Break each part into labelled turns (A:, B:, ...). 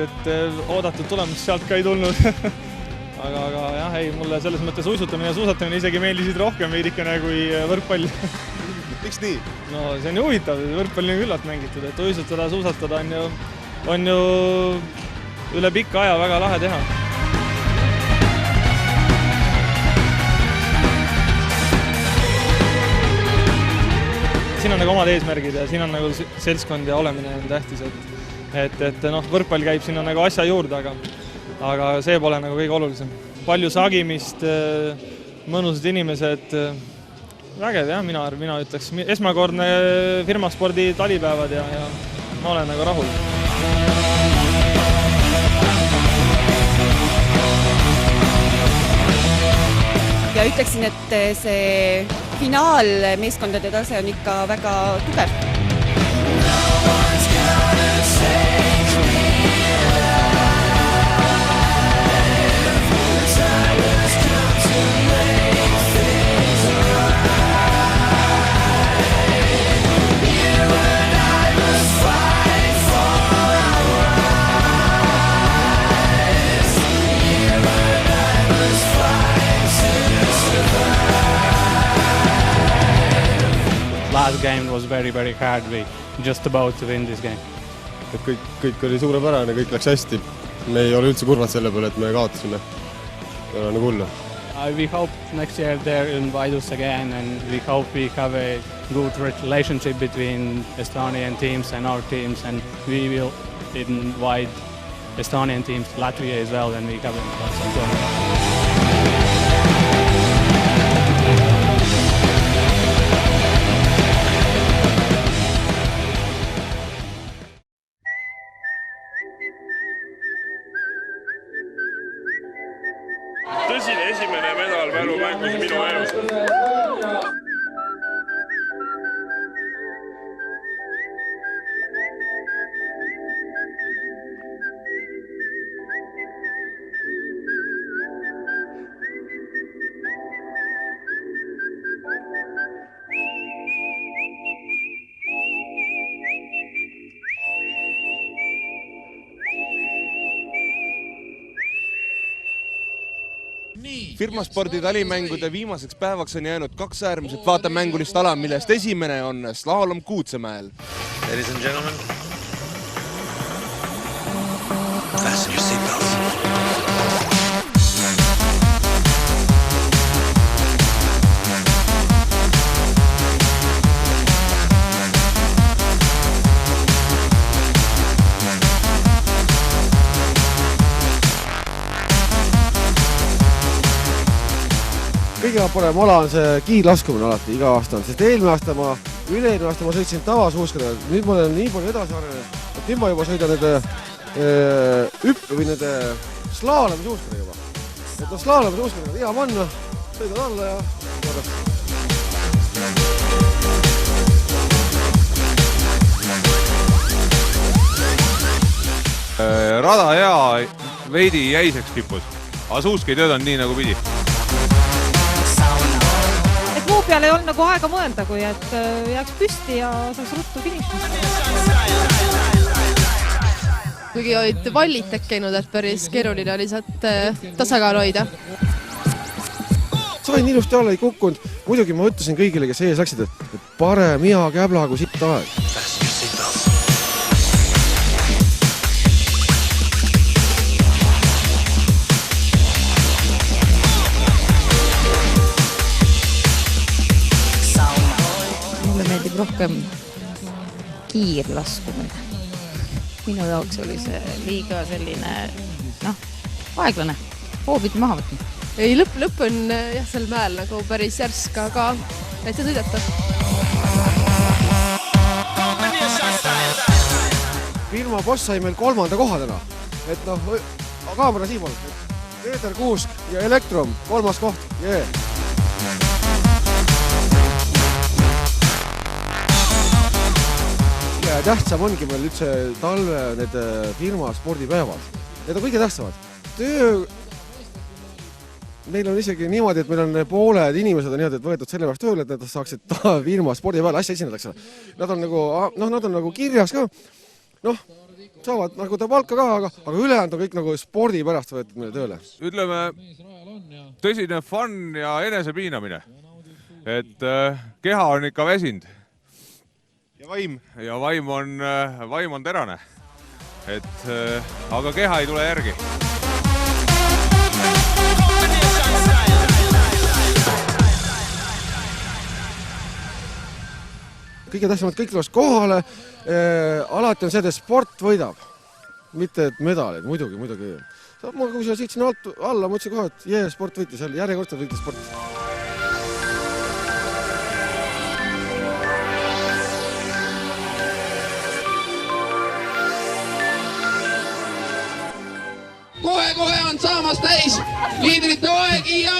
A: et oodatud tulemus sealt ka ei tulnud. aga jah, ei, mulle selles mõttes uisutamine ja suusatamine isegi meeldisid rohkem veidikene kui võrkpall.
B: Miks nii?
A: No see on ju huvitav, võrkpalli on küllalt mängitud, et uisutada, suusatada on ju üle pikka aja väga lahe teha. Siin on nagu omad eesmärgid ja siin on nagu seltskond ja olemine on tähtis, et võrkpall käib sinna nagu asja juurde, aga see pole nagu kõige olulisem. Palju sagimist, mõnusad inimesed, vägev jah, mina ütleks. Esmakordne firmaspordi talipäevad ja ma olen nagu rahul.
C: Ja ütleksin, et see finaalmeeskondade tase on ikka väga tugev.
D: Last game was very hard. We just about to win this game.
B: Kõik oli suurepärane, kõik läks hästi. Me ei ole üldse kurvad selle peale, et me kaotasime. Ei ole nagu hullu.
D: We hope next year they invite us again and we hope we have a good relationship between Estonian teams and our teams, and we will invite Estonian teams to Latvia as well when we have a
E: Tõsine esimene medal mälumängus minu elus.
B: Firmaspordi talimängude viimaseks päevaks on jäänud 2 äärmiselt vaatemängulist ala, millest esimene on slaalom Kuutsemäel.
F: Ladies and gentlemen, fasten your seatbelts.
G: Kõige parem ala on see kiirlaskumine alati, iga aasta on, sest eelmine aasta üle-eelmine aasta ma sõitsin tavasuuskadega, nüüd ma olen nii palju edasi arenenud, et nüüd ma juba sõidan nende slaalomi suuskadega juba. Et slaalomi suuskadega hea panna, sõidan alla ja korras.
H: Rada hea veidi jäiseks kipus, aga suusk ei töötanud nii nagu pidi.
I: Muu peal ei olnud nagu aega mõelda, kui et jääks püsti ja saaks ruttu finišist.
J: Kuigi olid vallid tekkinud, et päris keeruline oli sealt tasakaal hoida.
G: Sain ilusti alla ei kukkunud. Muidugi ma ütlesin kõigile, kes ees läksid, et parem hea käbla kui sitt aeg.
K: Rohkem kiirlaskumine. Minu jaoks oli see liiga selline, aeglane, hoobid maha võtnud.
J: Ei, lõpp on jah sel mäel nagu päris järsk, aga täitsa sõidata.
G: Firma boss sai meil 3. koha täna. Et kaamera siimal. Peeter Kuusk ja Elektrum, 3. koht. Jee. Tähtsam ongi meil üldse talve need firma spordipäevad. Need on kõige tähtsamad. Meil on isegi niimoodi, et meil on pooled inimesed on niimoodi, et võetud selle pärast tööle, et nad saaksid firma spordipäeval asja esinedaks. Nad on nagu kirjas ka. saavad nagu ta palka ka, aga ülejäänud on kõik nagu spordi pärast võetud meile tööle.
H: Ütleme, tõsine fun ja enesepiinamine. Et keha on ikka väsinud. Ja vaim on terane. Aga keha ei tule järgi.
G: Kõige tähtsamad kõik tuleks kohale. Alati on see, et sport võidab. Mitte medalid, muidugi. Ma kui sõitsin alla, mõtlesin kohe, et sport võitis, järjekordselt võitis sport.
L: Kohe on saamas täis liidrite aeg ja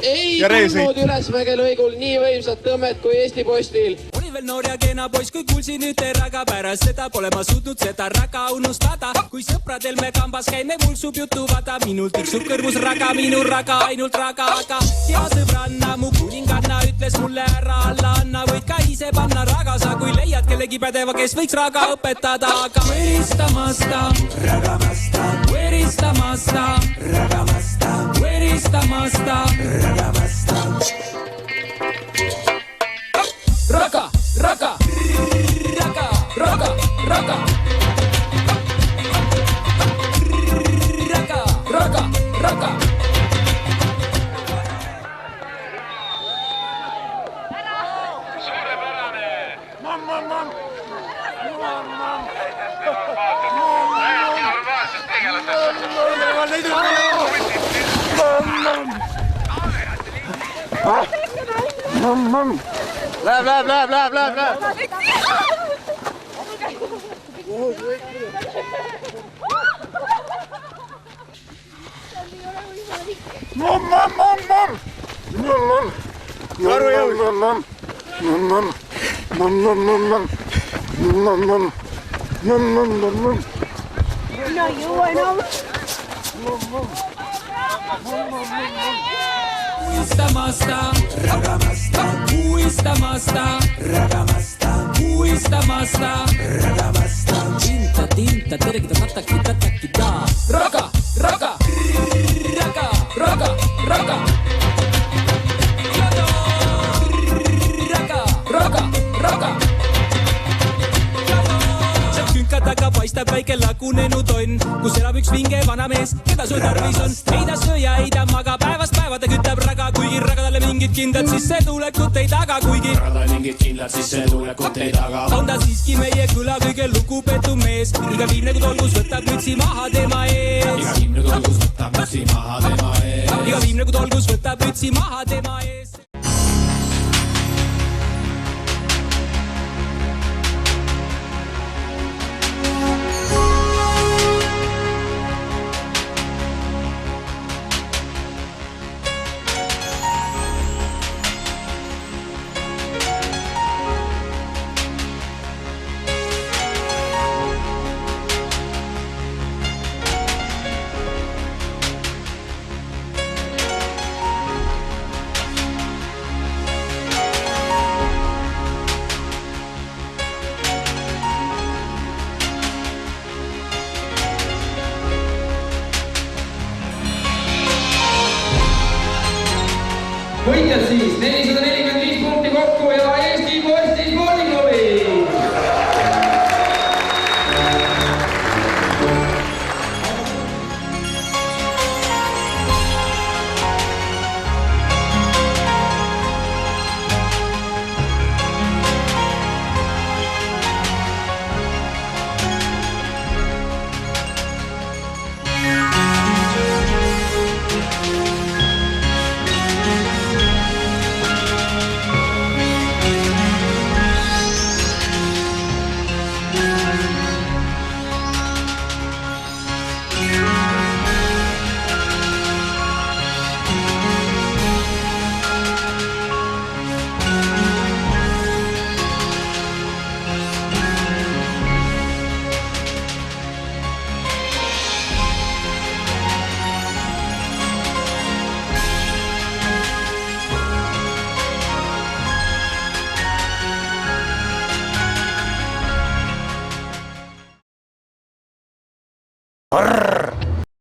L: ei tulnud Ülesmäge lõigul nii võimsat tõmmet kui Eesti Postil.
M: Oli veel noor ja kena poiss, kui kuulsin ühte raga pärast seda pole ma suutnud seda raga unustada. Kui sõpradel me kambas käime, mulsub jutu vada. Minul tiksub kõrvus raga, minu raga, ainult raga. Aga hea sõbranna, mu kuninganna ütles mulle ära alla anna. Võid ka ise panna raga, sa kui leiad kellegi pädeva, kes võiks raga õpetada. Aga võristamasta, ragamasta, võristamasta, ragamasta, võristamasta, ragamasta. Raga, raga, raga, raga, raga. Raga, raga, raga.
E: Suurepärane. Mamm. Läheb.
L: No jõua enam.
M: Uistamasta, ragamasta, uistamasta, ragamasta, uistamasta, ragamasta. Tinta, terkita, tatakita. Raga, raga, raga, raga, raga. Raga, raga. Sealt künka taga paistab väike lagunenud on, kus elab üks vinge vanamees, keda sul tarvis on. Ei ta sööja, ei ta maga, päevast päeva ta kütab raga, kuigi raga talle mingit kindlat sissetulekut ei taga, kuigi raga talle mingit kindlat sissetulekut ei taga. On ta siiski meie küla kõige lugupeetud mees, iga viimne kui tolgus võtab mütsi maha tema ees. Iga viimne kui tolgus võtab mütsi maha tema ees. Iga viimne kui tolgus võtab mütsi maha tema ees.
L: Võitjad siis 445 punkti kokku ja Eesti Posti spordiklubi.
N: Arr!